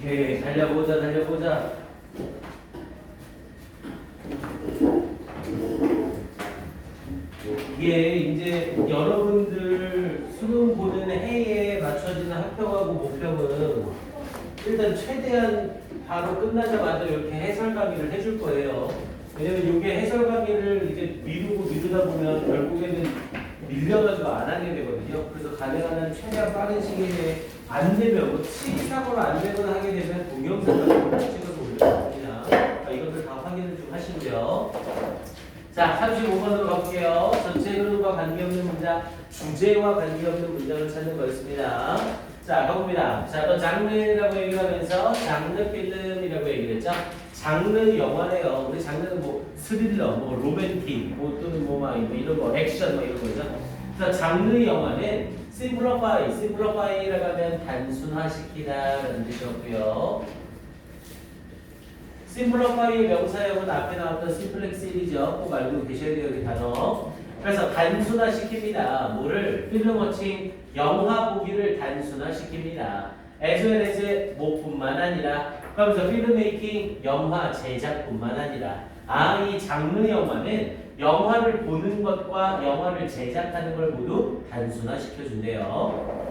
오케이, 달려보자, 달려보자. 이게 이제 여러분들 수능 보는 해에 맞춰지는 학평하고 모평은 일단 최대한 바로 끝나자마자 이렇게 해설 강의를 해줄 거예요. 왜냐면 이게 해설 강의를 이제 미루다 보면 결국에는 밀려가지고 안 하게 되거든요. 그래서 가능한 한 최대한 빠른 시기에 안 되면 뭐 시기상으로 안 되거나 하게 되면 동영상 같은 거 찍어서 올려드립니다. 이것들 다 확인을 좀 하시고요. 자, 35번으로 가볼게요. 전체 흐름과 관계없는 문장, 주제와 관계없는 문장을 찾는 거였습니다. 자, 가봅니다. 자, 또 장르라고 얘기를 하면서 장르 필름이라고 얘기를 했죠. 장르 영화래요. 우리 장르는 뭐 스릴러, 뭐 로맨틱, 뭐 또는 뭐 이런 거, 액션 뭐 이런 거죠. 그래서 장르 영화는 simplify라고 하면 단순화시키다라는 뜻이었고요. 심플러파이의 명사형은 앞에 나왔던 심플렉스이죠. 꼭 알고 계셔야 돼요, 이 단어. 그래서 단순화시킵니다. 뭐를? 필름워칭, 영화 보기를 단순화시킵니다. as well as 뭐뿐만 아니라, 그러면서 필름메이킹, 영화 제작뿐만 아니라, 이 장르 영화는 영화를 보는 것과 영화를 제작하는 걸 모두 단순화시켜준대요.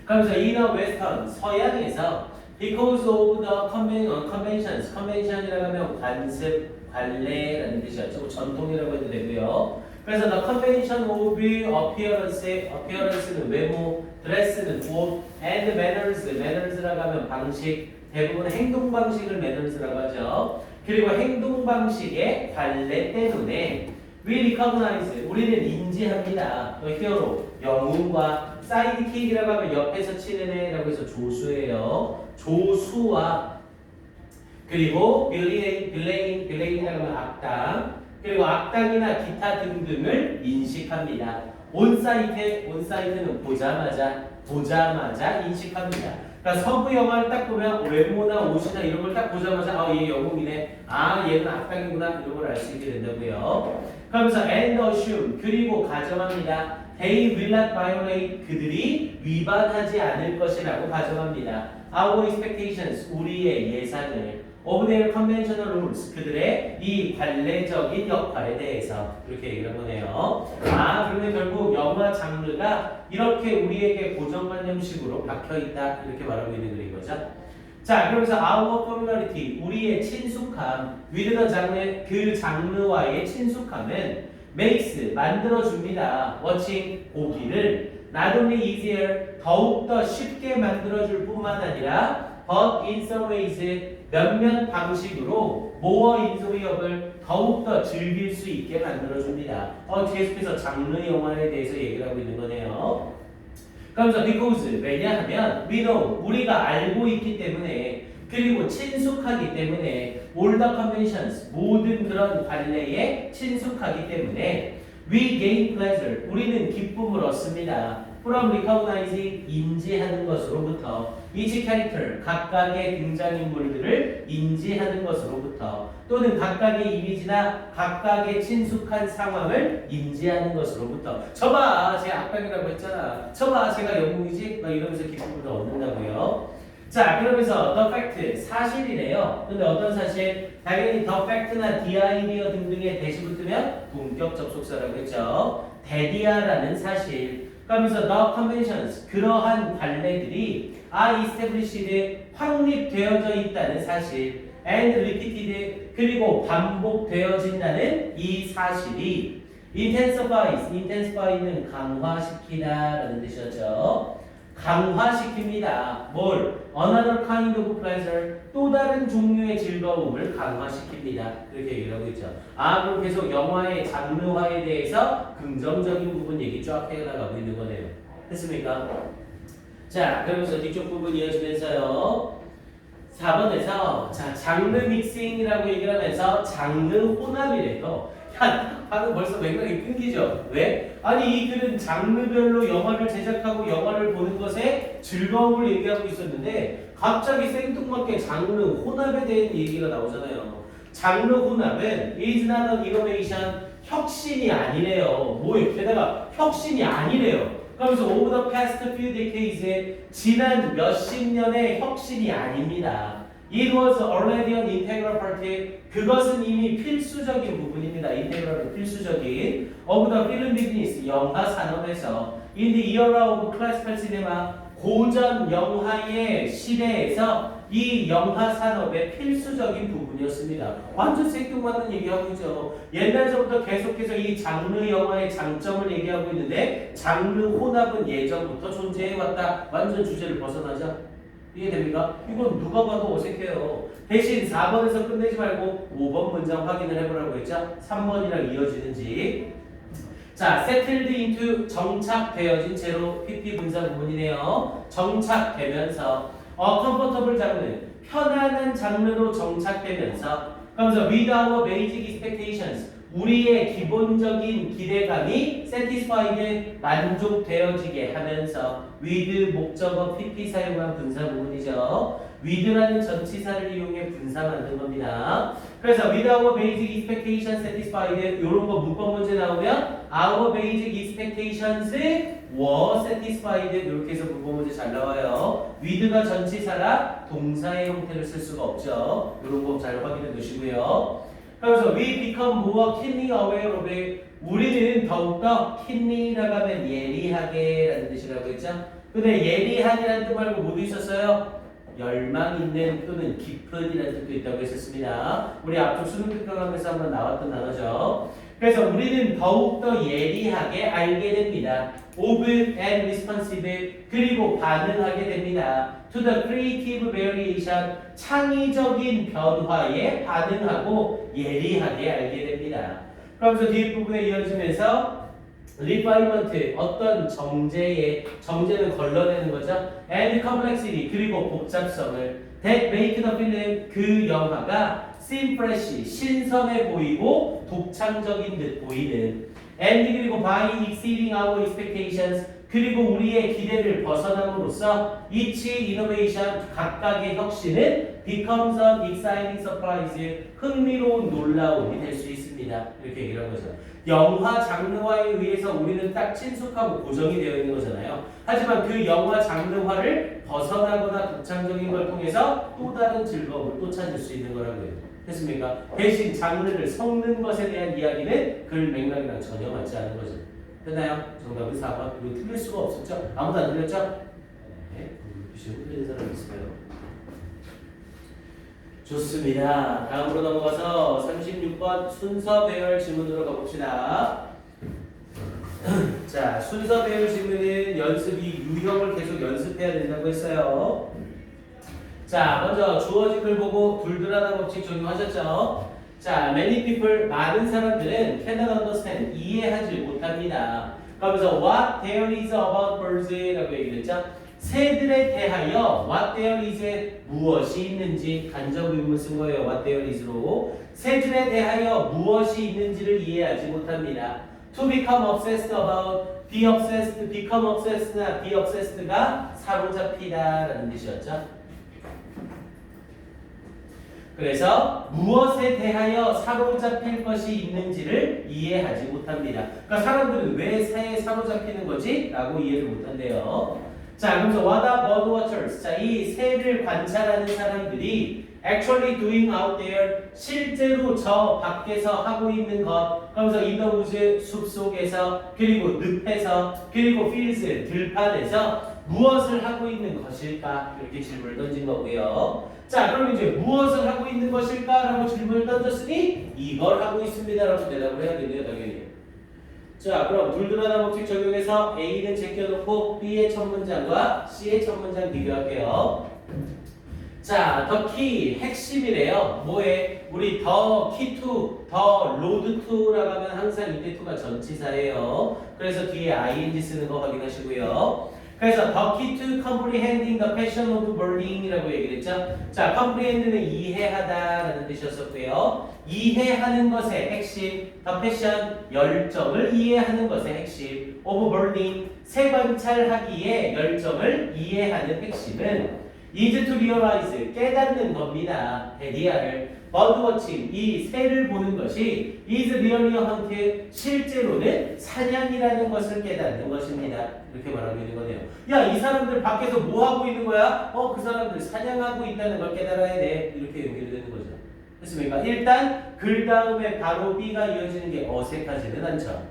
그러면서 in a western, 서양에서 because of the conventions, convention이라고 하면 관습, 관례라는 뜻이었죠. 전통이라고 해도 되고요. 그래서 the convention of appearance는 외모, dress는 옷, and manners라고 하면 방식, 대부분 행동 방식을 manners라고 하죠. 그리고 행동 방식의 관례 때문에 we recognize, 우리는 인지합니다. hero, 영웅과 사이드킥이라고 하면 옆에서 치는 애라고 해서 조수예요. 조수와 그리고 빌레인이라고 하면 악당, 그리고 악당이나 기타 등등을 인식합니다. 온사이트는 보자마자 인식합니다. 그러니까 서부 영화를 딱 보면 외모나 옷이나 이런 걸 딱 보자마자 얘 영웅이네, 얘는 악당이구나, 이런 걸 알 수 있게 된다고요. 그러면서 and assume, 그리고 가정합니다. They will not violate, 그들이 위반하지 않을 것이라고 가정합니다. Our expectations, 우리의 예상을. Of their conventional rules, 그들의 이 관례적인 역할에 대해서 이렇게 얘기를 한 거네요. 그러면 결국 영화 장르가 이렇게 우리에게 고정관념식으로 박혀있다, 이렇게 말하고 있는 그런 거죠. 자, 그러면서 our familiarity, 우리의 친숙함, with the genre, 그 장르와의 친숙함은 makes, 만들어줍니다. watching, 보기를 not only easier, 더욱더 쉽게 만들어줄 뿐만 아니라 but in some ways, 몇몇 방식으로 more enjoyable, 더욱더 즐길 수 있게 만들어줍니다. 계속해서 장르 영화에 대해서 얘기를 하고 있는 거네요. 그러면서 because, 왜냐하면 we know, 우리가 알고 있기 때문에, 그리고 친숙하기 때문에, all the conventions, 모든 그런 관례에 친숙하기 때문에 we gain pleasure, 우리는 기쁨을 얻습니다. from recognizing, 인지하는 것으로부터, each character, 각각의 등장인물들을 인지하는 것으로부터, 또는 각각의 이미지나 각각의 친숙한 상황을 인지하는 것으로부터. 저봐, 제 악당이라고 했잖아. 저봐, 제가 영웅이지? 막 이러면서 기쁨을 얻는다고요. 자, 그러면서 the fact, 사실이래요. 근데 어떤 사실? 당연히 the fact나 the idea 등등의 대시 붙으면 동격 접속사라고 했죠. 대디아라는 사실. 그러면서 the conventions, 그러한 관례들이 established, 확립되어져 있다는 사실, and repeated, 그리고 반복되어진다는 이 사실이 intensify는 강화시키다라는 뜻이었죠. 강화시킵니다. 뭘? Another kind of pleasure, 또 다른 종류의 즐거움을 강화시킵니다. 그렇게 얘기를 하고 있죠. 그럼 계속 영화의 장르화에 대해서 긍정적인 부분 얘기 쫙 해나가고 있는 거네요. 됐습니까? 자, 그러면서 뒤쪽 부분 이어지면서요. 4번에서 장르 믹싱이라고 얘기를 하면서 장르 혼합이래요. 하는 벌써 맥락이 끊기죠. 왜? 아니, 이 글은 장르별로 영화를 제작하고 영화를 보는 것에 즐거움을 얘기하고 있었는데 갑자기 생뚱맞게 장르 혼합에 대한 얘기가 나오잖아요. 장르 혼합은 is not an innovation, 혁신이 아니래요. 뭐예요? 게다가 혁신이 아니래요. 그러면서 over the past few decades 지난 몇십 년의 혁신이 아닙니다. It was already an integral part. 그것은 이미 필수적인 부분입니다. integral은 필수적인 of the film business 영화 산업에서 in the era of classical cinema 고전 영화의 시대에서 이 영화 산업의 필수적인 부분이었습니다. 완전 생뚱맞는 얘기하고 있죠. 옛날부터 계속해서 이 장르 영화의 장점을 얘기하고 있는데 장르 혼합은 예전부터 존재해왔다. 완전 주제를 벗어나죠. 이해됩니까? 이건 누가 봐도 어색해요. 대신 4번에서 끝내지 말고 5번 문장 확인을 해보라고 했죠. 3번이랑 이어지는지. 자, settled into 정착되어진 채로 PP 분사 부분이네요. 정착되면서 comfortable 장르, 편안한 장르로 정착되면서 그러면서 with our basic expectations 우리의 기본적인 기대감이 satisfied 만족되어지게 하면서 with 목적어 PP 사용한 분사 부분이죠. with라는 전치사를 이용해 분사 만든 겁니다. 그래서 with our basic expectations satisfied 이런 거 문법 문제 나오면 our basic expectations were satisfied 이렇게 해서 문법 문제 잘 나와요. with가 전치사라 동사의 형태를 쓸 수가 없죠. 이런 거 잘 확인해 두시고요. 그래서 we become more keenly aware of it. 우리는 더욱더 keenly라고 하면 예리하게 라는 뜻이라고 했죠. 근데 예리한이라는 뜻 말고 뭐도 있었어요? 열망 있는 또는 깊은 이라는 뜻도 있다고 했었습니다. 우리 앞쪽 수능 특강하면서 한번 나왔던 단어죠. 그래서 우리는 더욱더 예리하게 알게 됩니다. of and responsive 그리고 반응하게 됩니다. to the creative variation 창의적인 변화에 반응하고 예리하게 알게 됩니다. 그러면서 뒷부분에 이어지면서 refinement 어떤 정제는 걸러내는 거죠. and complexity 그리고 복잡성을 that make the film 그 영화가 seem fresh 신선해 보이고 독창적인 듯 보이는 and 그리고 by exceeding our expectations 그리고 우리의 기대를 벗어남으로써 each innovation 각각의 혁신은 becomes an exciting surprise 흥미로운 놀라움이 될 수 있습니다. 이렇게 얘기를 한 거죠. 영화 장르화에 의해서 우리는 딱 친숙하고 고정이 되어 있는 거잖아요. 하지만 그 영화 장르화를 벗어나거나 독창적인 걸 통해서 또 다른 즐거움을 또 찾을 수 있는 거라고요. 됐습니까? 대신 장르를 섞는 것에 대한 이야기는 글 맥락이랑 전혀 맞지 않은 거죠. 됐나요? 정답은 4번. 이거 틀릴 수가 없었죠? 아무도 안 틀렸죠? 네. 시험 틀린 사람 있을까요? 좋습니다. 다음으로 넘어가서 36번 순서 배열 지문으로 가봅시다. 자, 순서 배열 지문은 연습이 유형을 계속 연습해야 된다고 했어요. 자, 먼저 주어진 글 보고 둘둘하나 법칙 적용하셨죠? 자, many people 많은 사람들은 cannot understand 이해하지 못합니다. 그러면서 what there is about birds라고 얘기했죠. 새들에 대하여 what there is 무엇이 있는지 간접 의문을 쓴 거예요. what there is로 새들에 대하여 무엇이 있는지를 이해하지 못합니다. to become obsessed about be obsessed, become obsessed나 be obsessed가 사로잡히다라는 뜻이었죠. 그래서 무엇에 대하여 사로잡힐 것이 있는지를 이해하지 못합니다. 그러니까 사람들은 왜 새에 사로잡히는 거지? 라고 이해를 못한대요. 자, 그래서 what are bird watchers? 자, 이 새를 관찰하는 사람들이 actually doing out there 실제로 저 밖에서 하고 있는 것 그러면서 in the woods 숲속에서 그리고 늪에서 그리고 fields 들판에서 무엇을 하고 있는 것일까? 이렇게 질문을 던진 거고요. 자, 그럼 이제 무엇을 하고 있는 것일까? 라고 질문을 던졌으니 이걸 하고 있습니다 라고 대답을 해야겠네요, 당연히. 자, 그럼 둘둘하나 법칙 적용해서 A는 제껴놓고 B의 첫 문장과 C의 첫 문장 비교할게요. 자, the key 핵심이래요. 뭐에? 우리 the key to, the road to라고 하면 항상 이때 to가 전치사예요. 그래서 뒤에 ing 쓰는 거 확인하시고요. 그래서 the key to comprehending the passion of burning이라고 얘기를 했죠. 자, comprehend는 이해하다라는 뜻이었었고요. 이해하는 것의 핵심, the passion 열정을 이해하는 것의 핵심, of burning 새 관찰하기에 열정을 이해하는 핵심은 is to realize 깨닫는 겁니다. 대리아를 birdwatching 이 새를 보는 것이 is really a hunt 실제로는 사냥이라는 것을 깨닫는 것입니다. 이렇게 말하고 있는 거네요. 야, 이 사람들 밖에서 뭐 하고 있는 거야? 그 사람들 사냥하고 있다는 걸 깨달아야 돼. 이렇게 연결되는 거죠. 됐습니까? 일단 글 다음에 바로 B가 이어지는 게 어색하지는 않죠.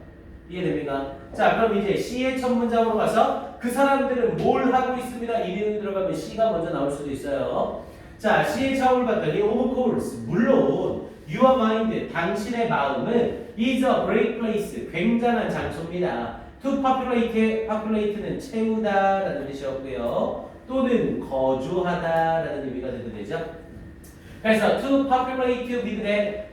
이해됩니까? 자, 그럼 이제 C의 첫 문장으로 가서 그 사람들은 뭘 하고 있습니다. 이름이 들어가면 C가 먼저 나올 수도 있어요. 자, C의 처음을 봤더니 of course, 물론 your mind, 당신의 마음은 is a great place, 굉장한 장소입니다. to populate는 채우다라는 뜻이었고요. 또는 거주하다라는 의미가 되는 되죠. 그래서 to populate with that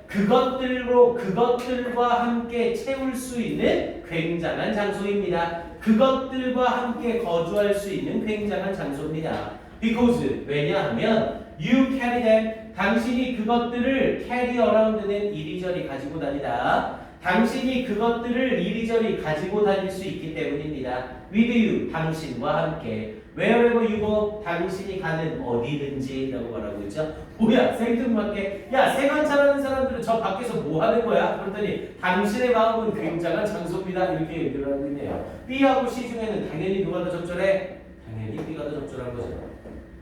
그것들과 함께 채울 수 있는 굉장한 장소입니다. 그것들과 함께 거주할 수 있는 굉장한 장소입니다. Because 왜냐하면 you carry them 당신이 그것들을 carry around는 이리저리 가지고 다니다. 당신이 그것들을 이리저리 가지고 다닐 수 있기 때문입니다. With you 당신과 함께 wherever you go 당신이 가는 어디든지 라고 말하고 있죠. 뭐야 생뚱맞게 야 세관찰하는 사람들은 저 밖에서 뭐 하는 거야? 그랬더니 당신의 마음은 굉장한 장소입니다. 이렇게 얘기를 하고 있네요. B하고 C 중에는 당연히 누가 더 적절해? 당연히 B가 더 적절한 거죠.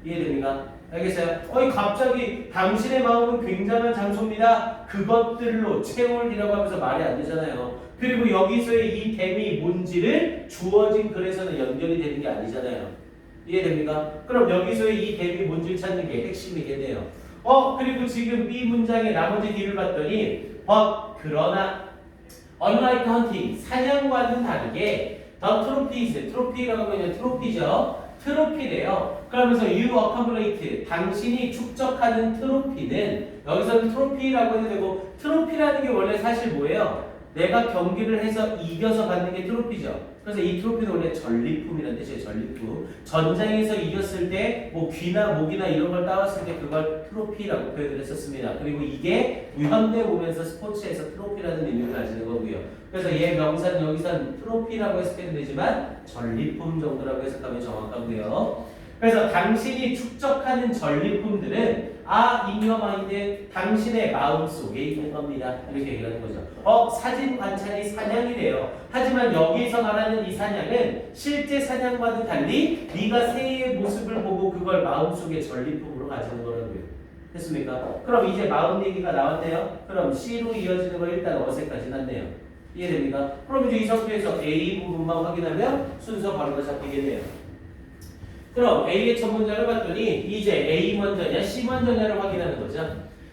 이해됩니까? 알겠어요? 갑자기 당신의 마음은 굉장한 장소입니다. 그것들로 채울이라고 하면서 말이 안 되잖아요. 그리고 여기서의 이 댐이 뭔지를 주어진 글에서는 연결이 되는 게 아니잖아요. 이해됩니까? 그럼 여기서의 이 댐이 뭔지를 찾는 게 핵심이겠네요. 그리고 지금 B 문장의 나머지 뒤를 봤더니 그러나 unlike hunting 사냥과는 다르게 the trophies 트로피라고 하면 트로피죠. 트로피래요. 그러면서 you accumulate 당신이 축적하는 트로피는 여기서는 트로피라고 해도 되고 트로피라는 게 원래 사실 뭐예요? 내가 경기를 해서 이겨서 받는 게 트로피죠. 그래서 이 트로피는 원래 전리품이라는 뜻이에요. 전리품. 전장에서 이겼을 때 뭐 귀나 목이나 이런 걸 따왔을 때 그걸 트로피라고 표현을 했었습니다. 그리고 이게 현대 오면서 스포츠에서 트로피라는 의미를 가지는 거고요. 그래서 얘 명사는 여기선 트로피라고 해석해도 되지만 전리품 정도라고 해석하면 정확하고요. 그래서 당신이 축적하는 전리품들은 in your mind 당신의 마음속에 있는 겁니다. 이렇게 얘기하는 거죠. 사진 관찰이 사냥이래요. 하지만 여기서 말하는 이 사냥은 실제 사냥과는 달리 네가 새의 모습을 보고 그걸 마음속에 전리품으로 가지는 거라고요. 됐습니까? 그럼 이제 마음 얘기가 나왔네요. 그럼 C로 이어지는 거 일단 어색하진 않네요. 이해됩니까? 그럼 이제 이 상태에서 A 부분만 확인하면 순서 바로 다 잡히겠네요. 그럼 A의 첫 문장을 봤더니 이제 A 먼저냐 C 먼저냐를 확인하는 거죠.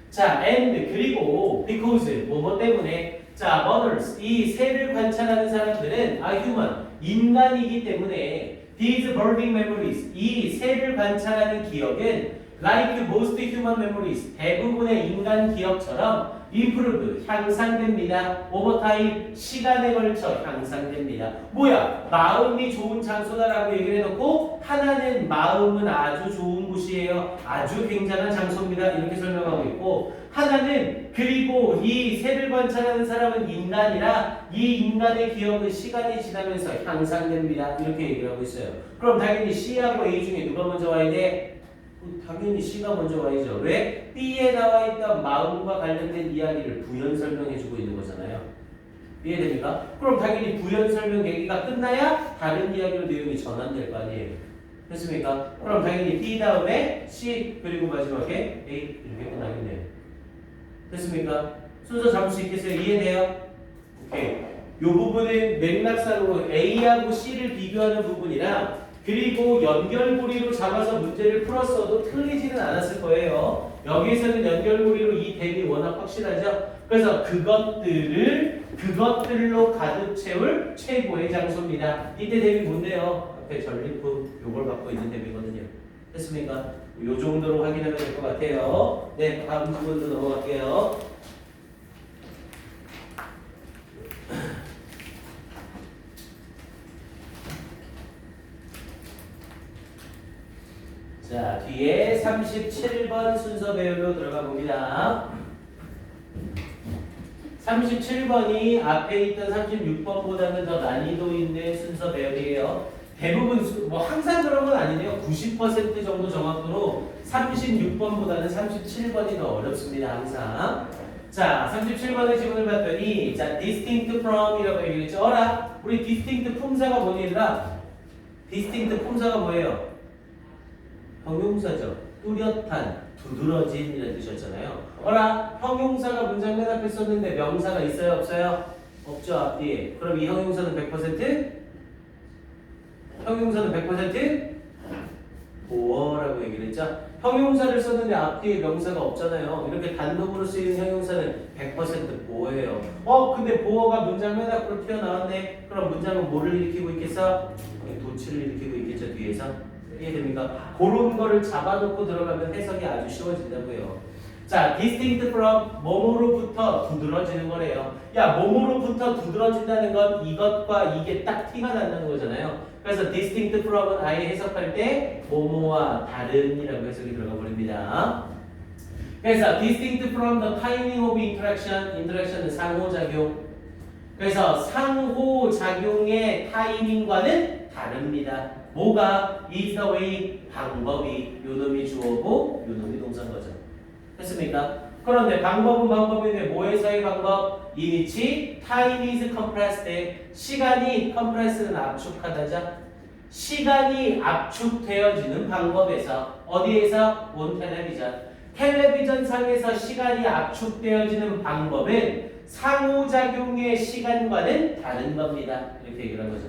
자, and 그리고 because 뭐뭐 때문에 자, mothers 이 새를 관찰하는 사람들은 human 인간이기 때문에 these birding memories 이 새를 관찰하는 기억은 like most human memories 대부분의 인간 기억처럼 improve 향상됩니다. over time 시간에 걸쳐 향상됩니다. 뭐야? 마음이 좋은 장소다라고 얘기를 해놓고 하나는 마음은 아주 좋은 곳이에요. 아주 굉장한 장소입니다. 이렇게 설명하고 있고 하나는 그리고 이 새를 관찰하는 사람은 인간이라 이 인간의 기억은 시간이 지나면서 향상됩니다. 이렇게 얘기를 하고 있어요. 그럼 당연히 C하고 A 중에 누가 먼저 와야 돼? 당연히 C가 먼저 와야죠. 왜? B에 나와 있던 마음과 관련된 이야기를 부연 설명해주고 있는 거잖아요. 이해됩니까? 그럼 당연히 부연 설명 얘기가 끝나야 다른 이야기로 내용이 전환될 거 아니에요. 됐습니까? 그럼 당연히 B 다음에 C 그리고 마지막에 A 이렇게 끝나겠네요. 됐습니까? 순서 잡을 수 있겠어요? 이해돼요? 오케이. 이 부분은 맥락상으로 A하고 C를 비교하는 부분이라 그리고 연결고리로 잡아서 문제를 풀었어도 틀리지는 않았을 거예요. 여기에서는 연결고리로 이 댐이 워낙 확실하죠. 그래서 그것들로 가득 채울 최고의 장소입니다. 이때 댐이 뭔데요? 앞에 전리품 요걸 갖고 있는 댐이거든요. 됐습니까? 요 정도로 확인하면 될 것 같아요. 네, 다음 부분으로 넘어갈게요. 자, 뒤에 37번 순서 배열로 들어가 봅니다. 37번이 앞에 있던 36번보다는 더 난이도 있는 순서 배열이에요. 대부분, 뭐 항상 그런 건 아니네요. 90% 정도 정확도로 36번보다는 37번이 더 어렵습니다. 항상. 자, 37번의 지문을 봤더니 자, distinct from이라고 얘기했죠. 어라, 우리 distinct 품사가 뭐니라? distinct 품사가 뭐예요? 형용사죠. 뚜렷한, 두드러진이라는 뜻이었잖아요. 어라, 형용사가 문장 맨 앞에 썼는데 명사가 있어요? 없어요? 없죠, 앞뒤에. 그럼 이 형용사는 100%? 형용사는 100% 보어라고 얘기를 했죠. 형용사를 썼는데 앞뒤에 명사가 없잖아요. 이렇게 단독으로 쓰이는 형용사는 100% 보어예요. 근데 보어가 문장 맨 앞으로 튀어나왔네. 그럼 문장은 뭐를 일으키고 있겠어? 도치를 일으키고 있겠죠, 뒤에서. 이해됩니까? 그런 거를 잡아놓고 들어가면 해석이 아주 쉬워진다고요. 자, distinct from 몸으로부터 두드러지는 거래요. 야, 몸으로부터 두드러진다는 건 이것과 이게 딱 티가 난다는 거잖아요. 그래서 distinct from은 아예 해석할 때 뭐뭐와 다른이라고 해석이 들어가 버립니다. 그래서 distinct from the timing of interaction, interaction은 상호작용. 그래서 상호작용의 타이밍과는 다릅니다. 뭐가? is the way, 방법이. 요놈이 주어고 요놈이 동사인 거죠. 됐습니까? 그런데 방법인데 뭐에서의 방법? 이니치 time is compressed. 시간이 compress는 압축하다자. 시간이 압축되어지는 방법에서 어디에서? on 텔레비전. 텔레비전 상에서 시간이 압축되어지는 방법은 상호작용의 시간과는 다른 겁니다. 이렇게 얘기를 한 거죠.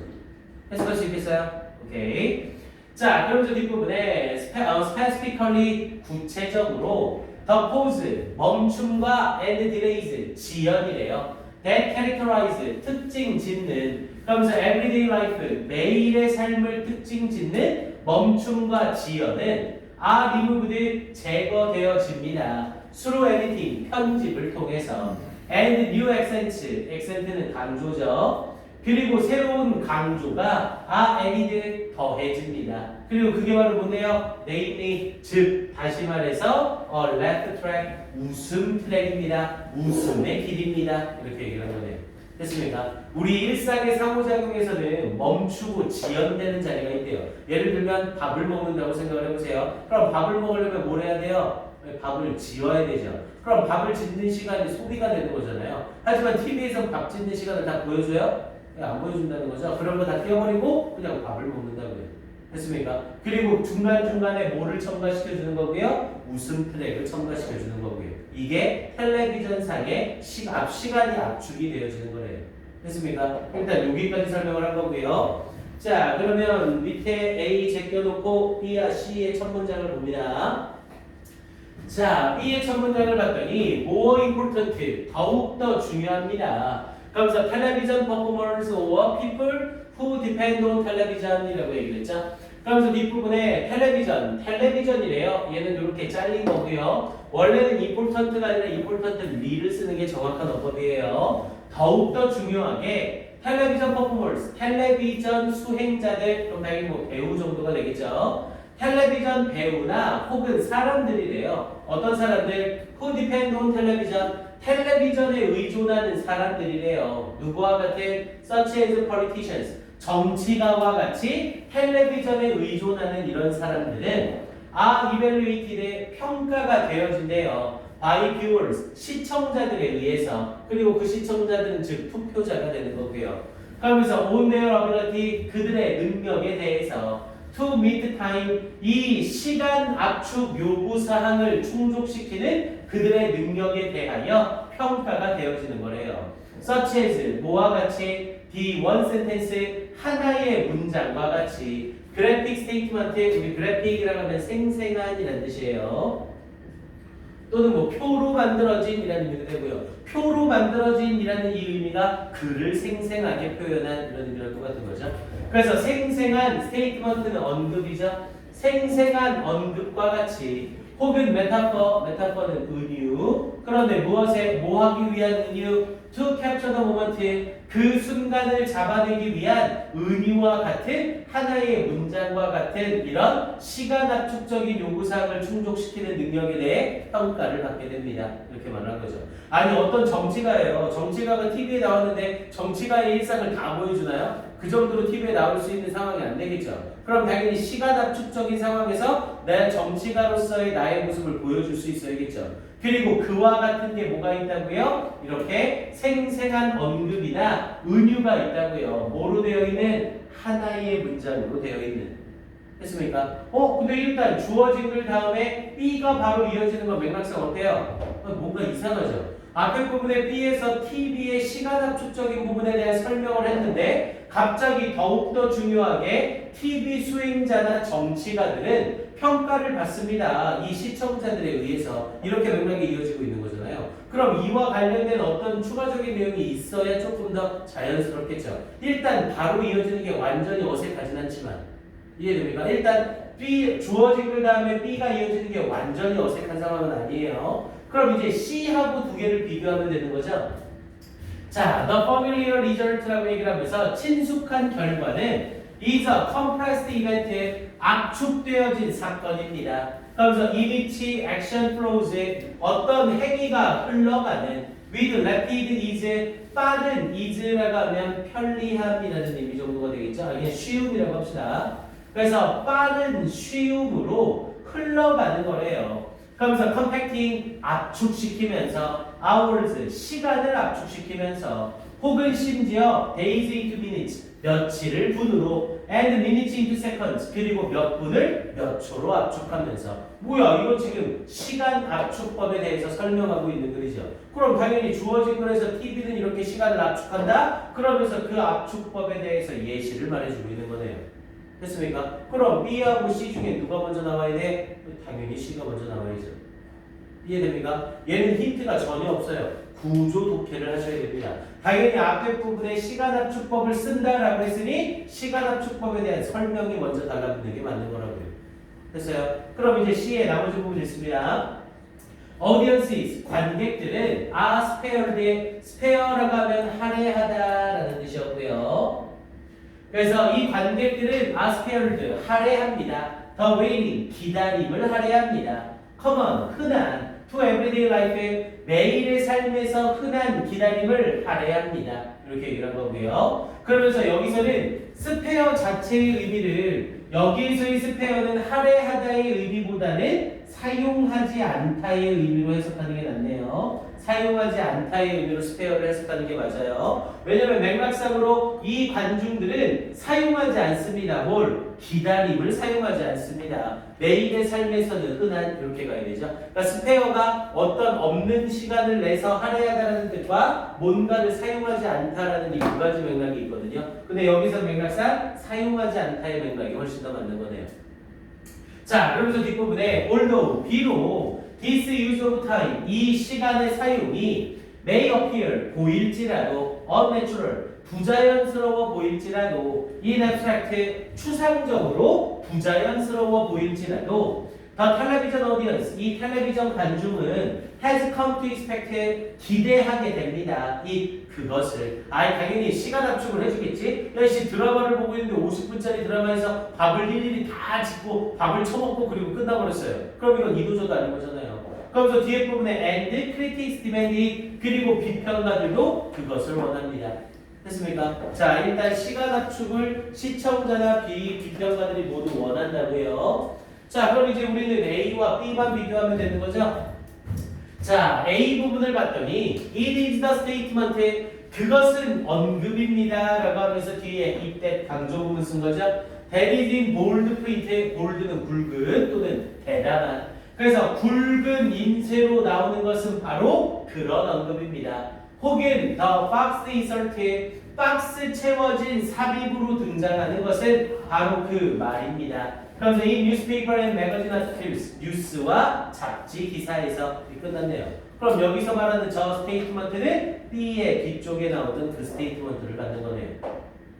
해석할 수 있겠어요? 오케이. 자, 그럼 저 뒷부분에 specifically 구체적으로 the pause 멈춤과 and delays 지연이래요. that characterize 특징 짓는. 그러면서 everyday life 매일의 삶을 특징 짓는 멈춤과 지연은 are removed 제거되어집니다. through editing 편집을 통해서. and new accents accent는 강조죠. 그리고 새로운 강조가 added 더해집니다. 그리고 그게 바로 뭐네요? namely 즉 다시 말해서 left track 웃음 트랙입니다. 웃음의 길입니다. 이렇게 얘기를 한 거네요. 됐습니까? 우리 일상의 상호작용에서는 멈추고 지연되는 자리가 있대요. 예를 들면 밥을 먹는다고 생각을 해보세요. 그럼 밥을 먹으려면 뭘 해야 돼요? 밥을 지어야 되죠. 그럼 밥을 짓는 시간이 소비가 되는 거잖아요. 하지만 TV에서 밥 짓는 시간을 다 보여줘요? 안 보여준다는 거죠. 그런 거 다 띄워버리고 그냥 밥을 먹는다고요. 됐습니까? 그리고 중간중간에 뭐를 첨가시켜주는 거고요? 웃음 트랙을 첨가시켜주는 거고요. 이게 텔레비전상의 시간이 압축이 되어지는 거래요. 됐습니까? 일단 여기까지 설명을 한 거고요. 자, 그러면 밑에 A 제껴놓고 B와 C의 첫 문장을 봅니다. 자, B의 첫 문장을 봤더니 more important, 더욱더 중요합니다. 그러면서 텔레비전 퍼포머스 or people who depend on television이라고 얘기를 했죠. 그러면서 뒷부분에 텔레비전이래요. 얘는 이렇게 잘린 거고요. 원래는 important가 아니라 importantly를 쓰는 게 정확한 어법이에요. 더욱더 중요하게 텔레비전 퍼포머스, 텔레비전 수행자들, 그럼 당연히 뭐 배우 정도가 되겠죠. 텔레비전 배우나 혹은 사람들이래요. 어떤 사람들? Who depend on television. 텔레비전에 의존하는 사람들이래요. 누구와 같은? Such as politicians. 정치가와 같이 텔레비전에 의존하는 이런 사람들은 are evaluated. 평가가 되어진대요. by viewers. 시청자들에 의해서. 그리고 그 시청자들은 즉 투표자가 되는 거고요. 그러면서 on their ability. 그들의 능력에 대해서 to meet time. 이 시간 압축 요구 사항을 충족시키는 그들의 능력에 대하여 평가가 되어지는 거래요. Such as 뭐와 같이 the one sentence 하나의 문장과 같이 graphic statement. 우리 graphic이라고 하면 생생한이라는 뜻이에요. 또는 뭐 표로 만들어진이라는 의미도 되고요. 표로 만들어진이라는 이 의미가 글을 생생하게 표현한 이런 의미랑 똑같은 거죠. 그래서 생생한 스테이트먼트는 언급이죠. 생생한 언급과 같이 혹은 메타퍼는 은유. 그런데 무엇에 뭐 하기 위한 은유? To capture the moment. 그 순간을 잡아내기 위한 은유와 같은 하나의 문장과 같은 이런 시간 압축적인 요구사항을 충족시키는 능력에 대해 평가를 받게 됩니다. 이렇게 말하는 거죠. 아니 어떤 정치가예요. 정치가가 TV에 나왔는데 정치가의 일상을 다 보여주나요? 그 정도로 TV에 나올 수 있는 상황이 안 되겠죠. 그럼 당연히 시간 압축적인 상황에서 내 정치가로서의 나의 모습을 보여줄 수 있어야겠죠. 그리고 그와 같은 게 뭐가 있다고요? 이렇게 생생한 언급이나 은유가 있다고요. 뭐로 되어 있는? 하나의 문장으로 되어 있는. 됐습니까? 근데 일단 주어진 글 다음에 B가 바로 이어지는 건 맥락상 어때요? 뭔가 이상하죠? 앞에 부분에 B에서 TV의 시간 압축적인 부분에 대한 설명을 했는데 갑자기 더욱더 중요하게 TV 수행자나 정치가들은 평가를 받습니다. 이 시청자들에 의해서 이렇게 맥락이 이어지고 있는 거잖아요. 그럼 이와 관련된 어떤 추가적인 내용이 있어야 조금 더 자연스럽겠죠. 일단 바로 이어지는 게 완전히 어색하진 않지만 이해됩니까? 일단 B 주어진 글 다음에 B가 이어지는 게 완전히 어색한 상황은 아니에요. 그럼 이제 C하고 두 개를 비교하면 되는 거죠. 자, the familiar result라고 얘기를 하면서 친숙한 결과는 is a compressed event, 압축되어진 사건입니다. 그러면서 in which action flows에 어떤 행위가 흘러가는 with rapid is, 빠른 is라고 하면 편리함이라는 의미 정도가 되겠죠. 그냥 쉬움이라고 합시다. 그래서 빠른 쉬움으로 흘러가는 거래요. 그러면서 compacting, 압축시키면서 hours, 시간을 압축시키면서 혹은 심지어 days into minutes, 며칠을 분으로 and minutes into seconds, 그리고 몇 분을 몇 초로 압축하면서 뭐야 이거 지금 시간 압축법에 대해서 설명하고 있는 글이죠. 그럼 당연히 주어진 글에서 TV는 이렇게 시간을 압축한다? 그러면서 그 압축법에 대해서 예시를 말해주고 있는 거네요. 됐습니까? 그럼 B하고 C 중에 누가 먼저 나와야 돼? 당연히 C가 먼저 나와야죠. 이해됩니까? 얘는 힌트가 전혀 없어요. 구조 독해를 하셔야 됩니다. 당연히 앞에 부분에 시간 압축법을 쓴다라고 했으니 시간 압축법에 대한 설명이 먼저 달라붙는 게 맞는 거라고요. 됐어요? 그럼 이제 C의 나머지 부분 있습니다. audiences, 관객들은 are spared, spare라고 하면 할애하다라는 뜻이었고요. 그래서 이 관객들은 are spared, 할애합니다. the waiting, 기다림을 할애합니다. common, 흔한, to everyday life, 매일의 삶에서 흔한 기다림을 할애합니다. 이렇게 얘기를 한 거고요. 그러면서 여기서는 스페어 자체의 의미를 여기에서의 스페어는 할애하다의 의미보다는 사용하지 않다의 의미로 해석하는 게 낫네요. 사용하지 않다의 의미로 스페어를 해석하는 게 맞아요. 왜냐하면 맥락상으로 이 관중들은 사용하지 않습니다. 뭘? 기다림을 사용하지 않습니다. 매일의 삶에서는 흔한 이렇게 가야 되죠. 그러니까 스페어가 어떤 없는 시간을 내서 할애하다라는 뜻과 뭔가를 사용하지 않다라는 이 두 가지 맥락이 있거든요. 근데 여기서 맥락상 사용하지 않다의 맥락이 훨씬 더 맞는 거네요. 자, 그러면서 뒷부분에 although, 비록 this use of time, 이 시간의 사용이 may appear, 보일지라도 unnatural, 부자연스러워 보일지라도 in abstract, 추상적으로 부자연스러워 보일지라도 the television audience, 이 텔레비전 관중은 has come to expect, 기대하게 됩니다. 그것을 당연히 시간 압축을 해주겠지. 역시 드라마를 보고 있는데 50분짜리 드라마에서 밥을 일일이 다 짓고 밥을 처먹고 그리고 끝나버렸어요. 그럼 이건 이도저도 아닌 거잖아요. 그러면서 뒤에 부분에 and critics demand, 그리고 비평가들도 그것을 원합니다. 됐습니까? 자, 일단 시간 압축을 시청자나 비평가들이 모두 원한다고요. 자, 그럼 이제 우리는 A와 B만 비교하면 되는 거죠? 자, A 부분을 봤더니 it is the statement, 그것은 언급입니다 라고 하면서 뒤에 이때 강조 부분 쓴 거죠. that is in bold print, bold는 굵은 또는 대담한, 그래서 굵은 인쇄로 나오는 것은 바로 그런 언급입니다. 혹은 the box insert, 박스 채워진 삽입으로 등장하는 것은 바로 그 말입니다. 그러면서 이 newspaper and magazine articles, 뉴스와 잡지 기사에서 끝났네요. 그럼 여기서 말하는 저 스테이트먼트는 B의 뒤쪽에 나오던 그 스테이트먼트를 갖는 거네요.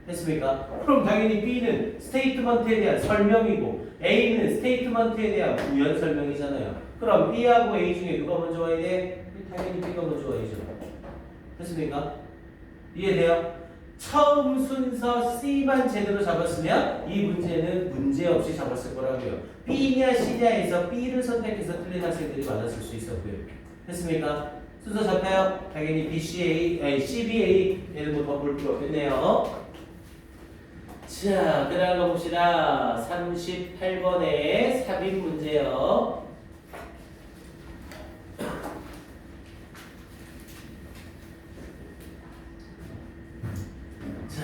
됐습니까? 그럼 당연히 B는 스테이트먼트에 대한 설명이고 A는 스테이트먼트에 대한 부연 설명이잖아요. 그럼 B하고 A 중에 누가 먼저 와야 돼? 당연히 B가 먼저 와야죠. 됐습니까? 이해돼요? 처음 순서 C만 제대로 잡았으면 이 문제는 문제없이 잡았을 거라고요. B냐 C냐에서 B를 선택해서 틀린 학생들이 많았을 수 있었고요. 됐습니까? 순서 잡혀요? 당연히 BCA, CBA 얘는 뭐 더 볼 필요 없겠네요. 자, 그 다음 봅시다. 38번의 삽입 문제요. 자,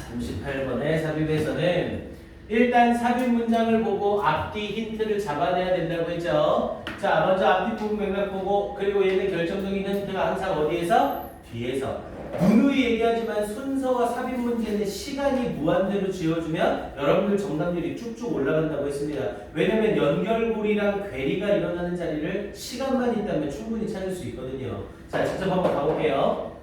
38번의 삽입에서는 일단 삽입 문장을 보고 앞뒤 힌트를 잡아내야 된다고 했죠. 자, 먼저 앞뒤 부분 맥락 보고, 그리고 얘는 결정적인 힌트가 항상 어디에서? 뒤에서. 누누이 얘기하지만 순서와 삽입 문제는 시간이 무한대로 지어주면 여러분들 정답률이 쭉쭉 올라간다고 했습니다. 왜냐면 연결고리랑 괴리가 일어나는 자리를 시간만 있다면 충분히 찾을 수 있거든요. 자, 직접 한번 가볼게요.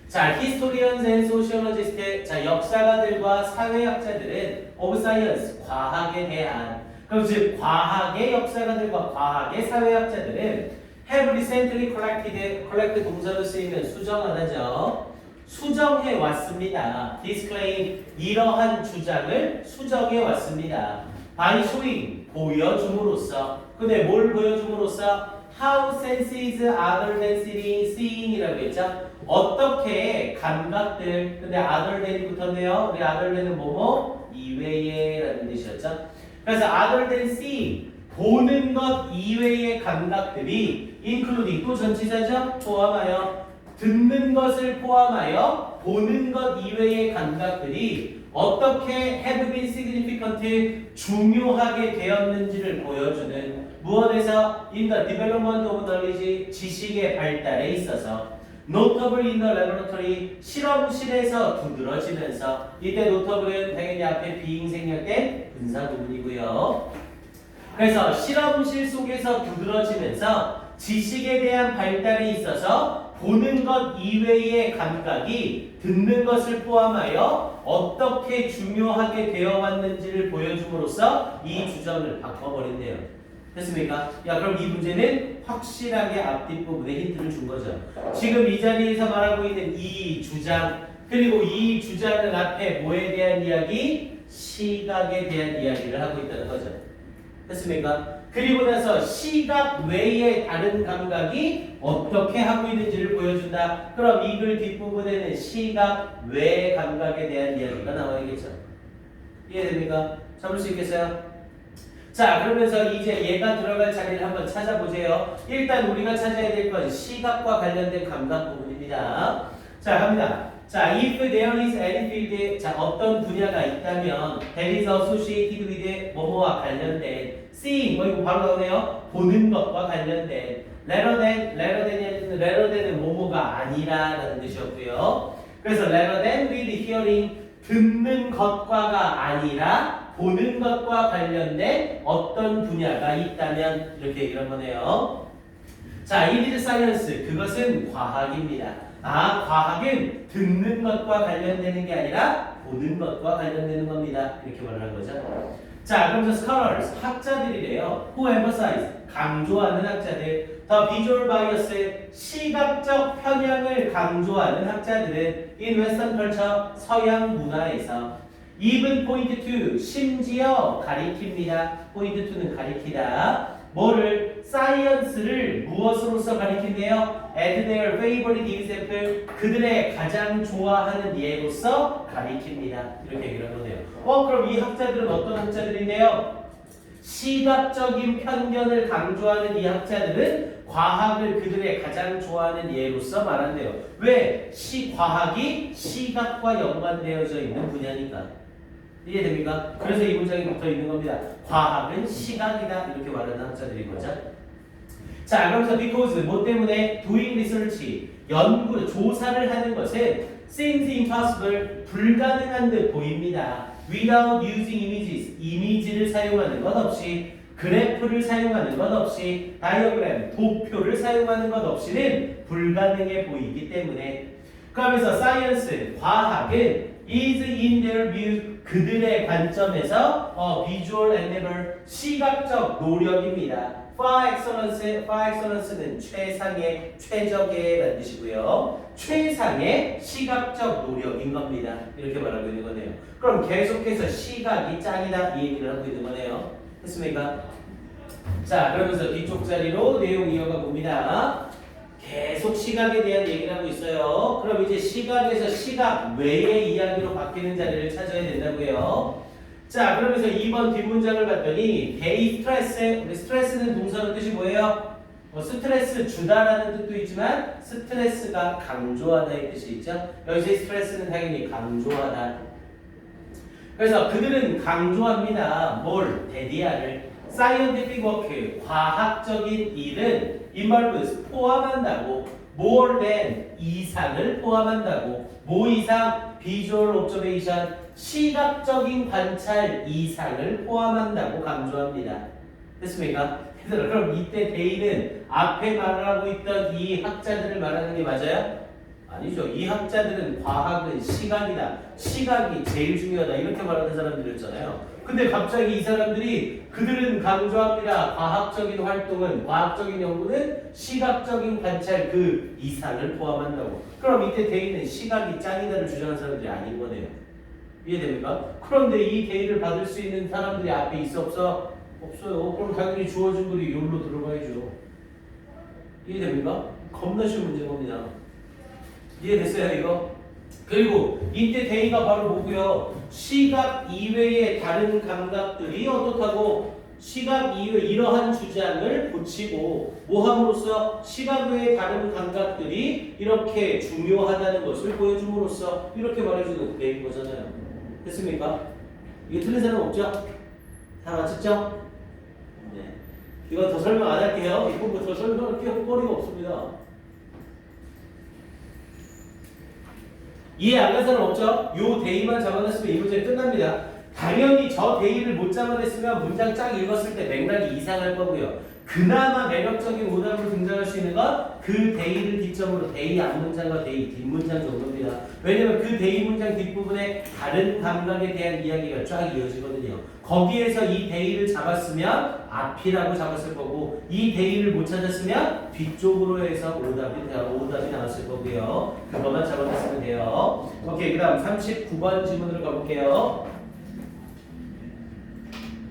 자, historians and sociologists, 자, 역사가들과 사회학자들은 of science, 과학에 대한, 그럼 즉 과학의 역사가들과 과학의 사회학자들은 have recently collect 동사로 쓰이면 수정하다죠. 수정해 왔습니다. disclaim, 이러한 주장을 수정해 왔습니다. by showing, 보여줌으로써. 근데 뭘 보여줌으로써? How senses other than seeing이라고 했죠. 어떻게 감각들, 근데 other than이 붙었네요. 우리 other than은 뭐뭐? 이외에 라는 뜻이었죠. 그래서 other than seeing, 보는 것 이외의 감각들이 including, 또 전치사죠? 포함하여, 듣는 것을 포함하여 보는 것 이외의 감각들이 어떻게 have been significant, 중요하게 되었는지를 보여주는, 무엇에서? in the development of knowledge, 지식의 발달에 있어서, notable in the laboratory, 실험실에서 두드러지면서, 이때 notable은 당연히 앞에 being 생략된 분사 부분이고요. 그래서 실험실 속에서 두드러지면서 지식에 대한 발달에 있어서 보는 것 이외의 감각이 듣는 것을 포함하여 어떻게 중요하게 되어 왔는지를 보여줌으로써 이 주장을 바꿔버린대요. 됐습니까? 야, 그럼 이 문제는 확실하게 앞뒷부분에 힌트를 준 거죠. 지금 이 자리에서 말하고 있는 이 주장, 그리고 이 주장은 앞에 뭐에 대한 이야기? 시각에 대한 이야기를 하고 있다는 거죠. 됐습니까? 그리고 나서 시각 외의 다른 감각이 어떻게 하고 있는지를 보여준다. 그럼 이 글 뒷부분에는 시각 외 감각에 대한 이야기가 나와야겠죠. 이해됩니까? 잡을 수 있겠어요? 자, 그러면서 이제 얘가 들어갈 자리를 한번 찾아보세요. 일단 우리가 찾아야 될 건 시각과 관련된 감각 부분입니다. 자, 갑니다. 자, if there is any field, 자, 어떤 분야가 있다면 that is associated with 뭐뭐와 관련된 seeing, 이거 바로 나오네요. 보는 것과 관련된 rather than은 뭐뭐가 아니라라는 뜻이었고요. 그래서 rather than with hearing, 듣는 것과가 아니라 보는 것과 관련된 어떤 분야가 있다면 이렇게 얘기를 거네요. 자, it is science, 그것은 과학입니다. 아, 과학은 듣는 것과 관련되는 게 아니라 보는 것과 관련되는 겁니다. 이렇게 말하는 거죠. 자, 그럼 scholars, 학자들이래요. who emphasize, 강조하는 학자들. The visual bias, 시각적 편향을 강조하는 학자들은 in western culture, 서양 문화에서 even point to, 심지어 가리킵니다. point to는 가리키다. 뭐를? 사이언스를 무엇으로서 가리킨대요? as their favorite example, 그들의 가장 좋아하는 예로서 가리킵니다. 이렇게 얘기를 하네요. 그럼 이 학자들은 어떤 학자들인데요? 시각적인 편견을 강조하는 이 학자들은 과학을 그들의 가장 좋아하는 예로서 말한대요. 왜? 과학이 시각과 연관되어져 있는 분야니까. 이해됩니까? 그래서 이 문장이 붙어 있는 겁니다. 과학은 시각이다. 이렇게 말하는 학자들인 거죠. 자, 그러면서 because, 뭐 때문에? doing research, 연구, 조사를 하는 것은 seems impossible, 불가능한 듯 보입니다. without using images, 이미지를 사용하는 것 없이, 그래프를 사용하는 것 없이, 다이어그램, 도표를 사용하는 것 없이는 불가능해 보이기 때문에. 그러면서 science, 과학은 is in their view, 그들의 관점에서 visual endeavor, 시각적 노력입니다. far excellence는 최상의, 최적의 라는 뜻이고요. 최상의 시각적 노력인 겁니다. 이렇게 말하고 있는 거네요. 그럼 계속해서 시각이 짱이다 이 얘기를 하고 있는 거네요. 됐습니까? 자, 그러면서 뒤쪽 자리로 내용 이어가 봅니다. 계속 시각에 대한 얘기를 하고 있어요. 그럼 이제 시각에서 시각 외의 이야기로 바뀌는 자리를 찾아야 된다고요. 자, 그러면서 2번 뒷문장을 봤더니 they stress, 우리 스트레스는 동사の뜻이 뭐예요? 스트레스 주다라는 뜻도 있지만 스트레스가 강조하다의 뜻이 있죠. 여기서 스트레스는 당연히 강조하다. 그래서 그들은 강조합니다. 뭘? 데디아를. scientific work, 과학적인 일은 involves, 포함한다고. more than, 이상을 포함한다고. 뭐 이상? visual observation, 시각적인 관찰 이상을 포함한다고 강조합니다. 됐습니까? 그럼 이때 데이는 앞에 말하고 있던 이 학자들을 말하는 게 맞아요? 아니죠. 이 학자들은 과학은 시각이다. 시각이 제일 중요하다. 이렇게 말하는 사람들이었잖아요. 근데 갑자기 이 사람들이 그들은 강조합니다. 과학적인 활동은, 과학적인 연구는 시각적인 관찰 그 이상을 포함한다고. 그럼 이때 데이는 시각이 짱이다를 주장한 사람들이 아닌 거네요. 이해됩니까? 그런데 이 데이를 받을 수 있는 사람들이 앞에 있어 없어? 없어요. 그럼 당연히 주어진 글이 여기로 들어가야죠. 이해됩니까? 겁나 쉬운 문제인 겁니다. 이해됐어요 이거? 그리고 이때 데이가 바로 뭐고요? 시각 이외의 다른 감각들이 어떻다고? 시각 이외 이러한 주장을 고치고 뭐함으로써 시각 외의 다른 감각들이 이렇게 중요하다는 것을 보여줌으로써 이렇게 말해주는 데이인 거잖아요. 됐습니까? 이게 틀린 사람 없죠? 다 맞췄죠? 네. 이거 더 설명 안 할게요. 이거 뭐 더 설명할 게 헛거리가 없습니다. 이해 안 간 사람 없죠? 요 데이만 잡아냈으면 이 문제 끝납니다. 당연히 저 데이를 못 잡아냈으면 문장 쫙 읽었을 때 맥락이 이상할 거고요. 그나마 매력적인 오답으로 등장할 수 있는 건 그 데이를 기점으로 데이 앞문장과 데이 뒷문장 정도입니다. 왜냐면 그 데이 문장 뒷부분에 다른 감각에 대한 이야기가 쫙 이어지거든요. 거기에서 이 데이를 잡았으면 앞이라고 잡았을 거고 이 데이를 못 찾았으면 뒤쪽으로 해서 오답이 나왔을 거고요. 그것만 잡아냈으면 돼요. 오케이, 그 다음 39번 질문으로 가볼게요.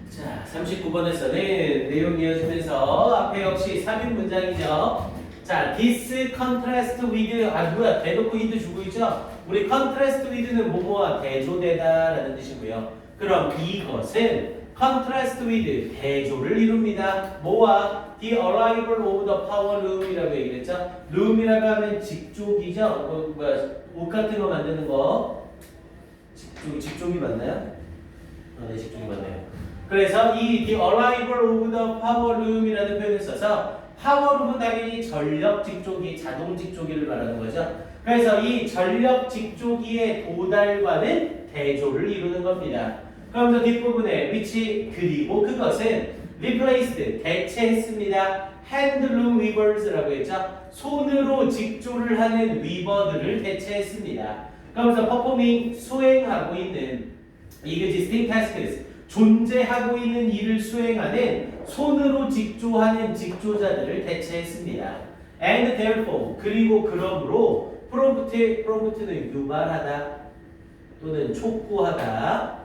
자, 39번에서는 내용 이어지면서 앞에 역시 3인 문장이죠. 자, this contrast with, 대놓고 힌트 주고 있죠? 우리 contrast with는 뭐뭐와 대조되다 라는 뜻이고요. 그럼 이것은 contrast with, 대조를 이룹니다. 뭐와? the arrival of the power room이라고 얘기했죠? room이라고 하면 직족이죠? 옷 같은 거 만드는 거. 직종이 맞나요? 네, 직종이 맞네요. 그래서 이 the arrival of the power room이라는 표현을 써서 파워룸은 당연히 전력 직조기, 자동 직조기를 말하는 거죠. 그래서 이 전력 직조기의 도달과는 대조를 이루는 겁니다. 그러면서 뒷부분에 which 그리고 그것은 replaced 대체했습니다. handloom weavers라고 했죠. 손으로 직조를 하는 위버들을 대체했습니다. 그러면서 performing 수행하고 있는 existing tasks 존재하고 있는 일을 수행하는 손으로 직조하는 직조자들을 대체했습니다. And therefore, 그리고 그러므로 prompt는 유발하다 또는 촉구하다.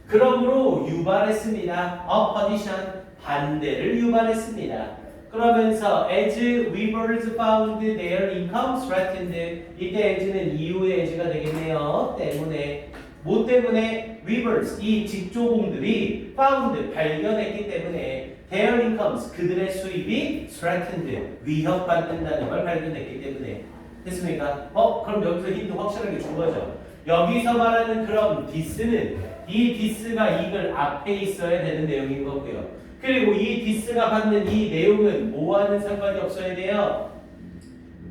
그러므로 유발했습니다. opposition, 반대를 유발했습니다. 그러면서 as weavers found their income threatened, 이때 as는 이후의 as가 되겠네요. 때문에 뭐 때문에? weavers, 이 직조공들이 found, 발견했기 때문에 their incomes, 그들의 수입이 threatened, 위협받는다는 걸 발견했기 때문에. 됐습니까? 그럼 여기서 힌트 확실하게 준 거죠. 여기서 말하는 그럼 this는 이 this가 이글 앞에 있어야 되는 내용인 거고요. 그리고 이 this가 받는 이 내용은 뭐와는 상관이 없어야 돼요?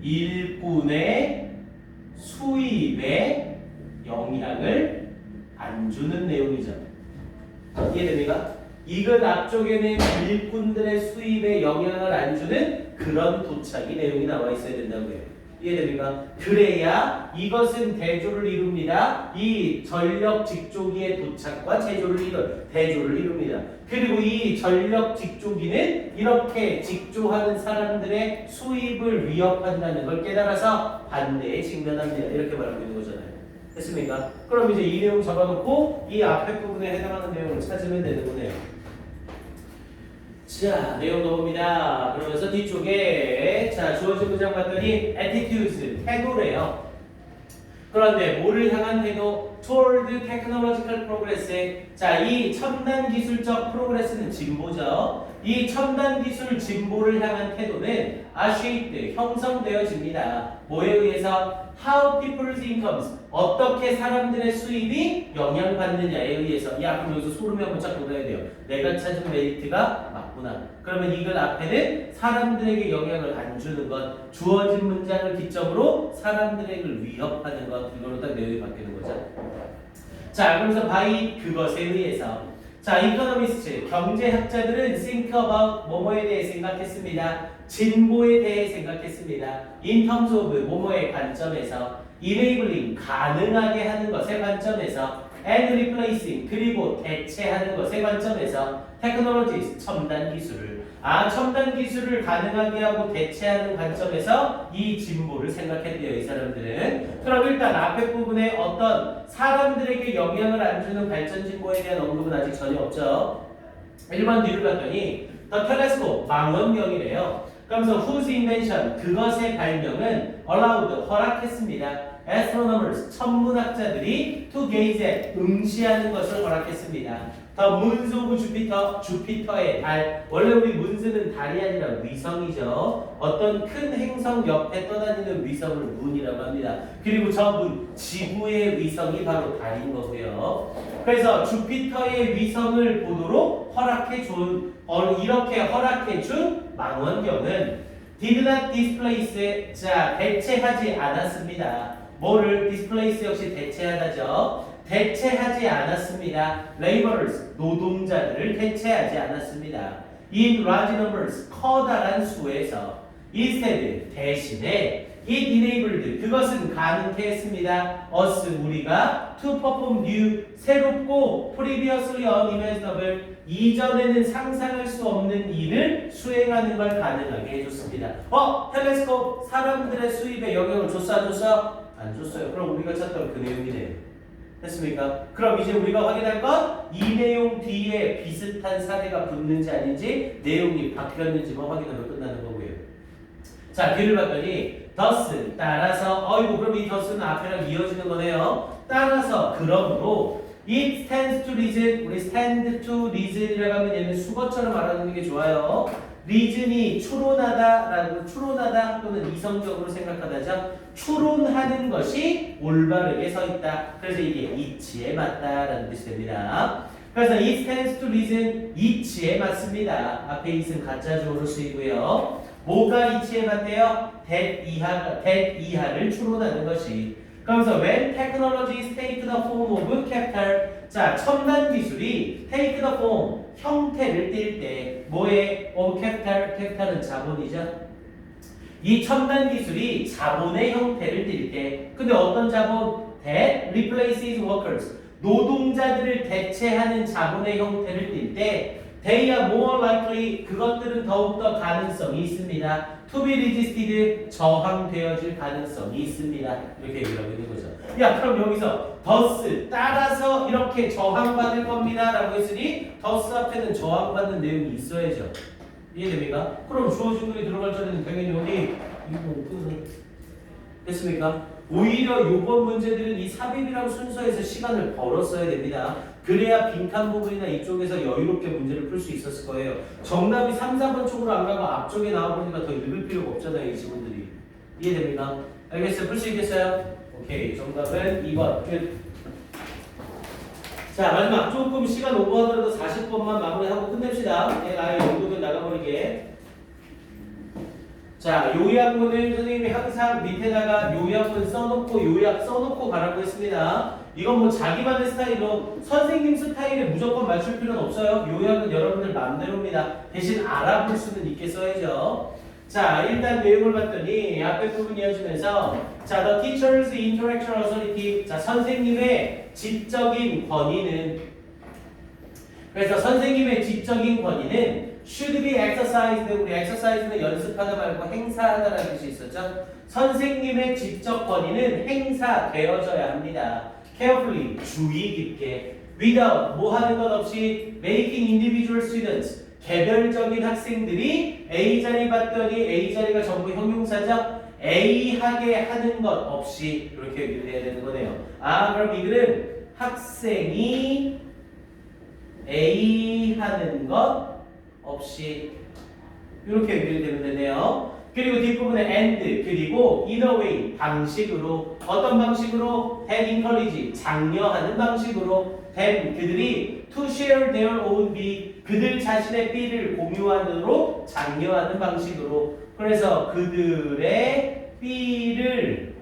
일꾼의 수입에 영향을 안 주는 내용이죠. 이해됩니까? 이건 앞쪽에는 일꾼들의 수입에 영향을 안 주는 그런 도착이 내용이 나와 있어야 된다고요. 이해됩니까? 그래야 이것은 대조를 이룹니다. 이 전력 직조기의 도착과 대조를 이룹니다. 그리고 이 전력 직조기는 이렇게 직조하는 사람들의 수입을 위협한다는 걸 깨달아서 반대에 직면합니다. 이렇게 말하고 있는 거잖아요. 됐습니까? 그럼 이제 이 내용 잡아놓고 이 앞에 부분에 해당하는 내용을 찾으면 되는 거네요. 자, 내용 넣어봅니다. 그러면서 뒤쪽에 자 주어진 문장 봤더니 attitudes, 태도래요. 그런데 뭐를 향한 태도? toward technological progress. 자, 이 첨단 기술적 프로그레스는 진보죠. 이 첨단 기술 진보를 향한 태도는 shaped, 형성되어집니다. 뭐에 의해서? How people's incomes, 어떻게 사람들의 수입이 영향받느냐에 의해서. 야, 그럼 여기서 소름이 한번 쫙 돋아야 돼요. 내가 찾은 메리트가 맞구나. 그러면 이글 앞에는 사람들에게 영향을 안 주는 것, 주어진 문장을 기점으로 사람들에게 위협하는 것, 이걸로 딱 내용이 바뀌는 거죠. 자, 그러면서 by 그것에 의해서. 자, 이코노미스트, 경제학자들은 think about 뭐뭐에 대해 생각했습니다. 진보에 대해 생각했습니다. in terms of 뭐뭐의 관점에서, enabling 가능하게 하는 것의 관점에서, and replacing 그리고 대체하는 것의 관점에서, technologies 첨단 기술을 첨단 기술을 가능하게 하고 대체하는 관점에서 이 진보를 생각했대요, 이 사람들은. 그럼 일단 앞에 부분에 어떤 사람들에게 영향을 안 주는 발전 진보에 대한 언급은 아직 전혀 없죠. 1번 뒤를 봤더니 The telescope, 망원경이래요. 그러면서 whose invention, 그것의 발명은 allowed, 허락했습니다. astronomers, 천문학자들이 to gaze at, 응시하는 것을 허락했습니다. The moons of Jupiter, 주피터의 달. 원래 우리 문스는 달이 아니라 위성이죠. 어떤 큰 행성 옆에 떠다니는 위성을 문이라고 합니다. 그리고 저 문, 지구의 위성이 바로 달인 거고요. 그래서 주피터의 위성을 보도록 이렇게 허락해 준 망원경은 did not displace, 자, 대체하지 않았습니다. 뭐를? displace 역시 대체하다죠. 대체하지 않았습니다. laborers, 노동자들을 대체하지 않았습니다. in large numbers, 커다란 수에서. instead, 대신에 it enabled, 그것은 가능케 했습니다. us, 우리가 to perform new, 새롭고 previously unimaginable, 이전에는 상상할 수 없는 일을 수행하는 걸 가능하게 해줬습니다. 텔레스코프 사람들의 수입에 영향을 줬어, 안 줬어? 안 줬어요. 그럼 우리가 찾던 그 내용이네요. 됐습니까? 그럼 이제 우리가 확인할 건 이 내용 뒤에 비슷한 사례가 붙는지 아닌지, 내용이 바뀌었는지만 확인하면 끝나는 거고요. 자, 뒤를 봤더니 thus, 따라서. 그럼 이 thus는 앞에랑 이어지는 거네요. 따라서, 그러므로 it stands to reason, 우리 stand to reason이라고 하면 얘는 수거처럼 알아두는 게 좋아요. reason이 추론하다 또는 이성적으로 생각하다죠. 추론하는 것이 올바르게 서 있다. 그래서 이게 이치에 맞다라는 뜻이 됩니다. 그래서 it stands to reason, 이치에 맞습니다. 앞에 it은 가짜주어로 쓰이고요. 뭐가 이치에 맞대요? that 이하를 추론하는 것이. 그러면서 when technologies take the form of capital, 자, 첨단 기술이 take the form, 형태를 띨 때, 뭐의 of capital, capital은 자본이죠. 이 첨단 기술이 자본의 형태를 띨 때, 근데 어떤 자본? that replaces workers, 노동자들을 대체하는 자본의 형태를 띨 때, they are more likely, 그것들은 더욱더 가능성이 있습니다. to be resisted, 저항되어질 가능성이 있습니다. 이렇게 얘기를 하고 있는 거죠. 야, 그럼 여기서 thus, 따라서 이렇게 저항받을 겁니다 라고 했으니 thus 앞에는 저항받는 내용이 있어야죠. 이해됩니까? 그럼 주어진 글이 들어갈 자리는 당연히 여기 됐습니까? 오히려 요번 문제들은 이 삽입이랑 순서에서 시간을 벌었어야 됩니다. 그래야 빈칸 부분이나 이쪽에서 여유롭게 문제를 풀 수 있었을 거예요. 정답이 3, 4번 쪽으로 안 가고 앞쪽에 나와버리니까 더 읽을 필요가 없잖아요, 이 친구들이. 이해됩니까? 알겠어요? 풀 수 있겠어요? 오케이, 정답은 2번 끝. 자, 마지막 조금 시간 오버하더라도 40번만 마무리하고 끝냅시다. 나의 연구는 나가버리게. 자, 요약문을 선생님이 항상 밑에다가 요약문 써놓고 요약 써놓고 가라고 했습니다. 이건 뭐 자기만의 스타일로 선생님 스타일에 무조건 맞출 필요는 없어요. 요약은 여러분들 마음대로입니다. 대신 알아볼 수는 있게 써야죠. 자, 일단 내용을 봤더니 앞에 부분 이어지면서 자, the teacher's intellectual authority, 자, 선생님의 지적인 권위는, 그래서 선생님의 지적인 권위는 should be exercised, 우리 exercise는 연습하다 말고 행사하다라는 뜻이 있었죠. 선생님의 지적 권위는 행사되어져야 합니다. carefully, 주의 깊게, without, 뭐 하는 것 없이 making individual students, 개별적인 학생들이 A 자리 봤더니 A 자리가 전부 형용사죠. A 하게 하는 것 없이 이렇게 얘기를 해야 되는 거네요. 아, 그럼 이 글은 학생이 A 하는 것 없이 이렇게 얘기를 되면 되네요. 그리고 뒷부분에 and 그리고 in a way 방식으로 어떤 방식으로 have encourage 장려하는 방식으로 them 그들이 to share their own B 그들 자신의 B를 공유하도록 장려하는 방식으로 그래서 그들의 B를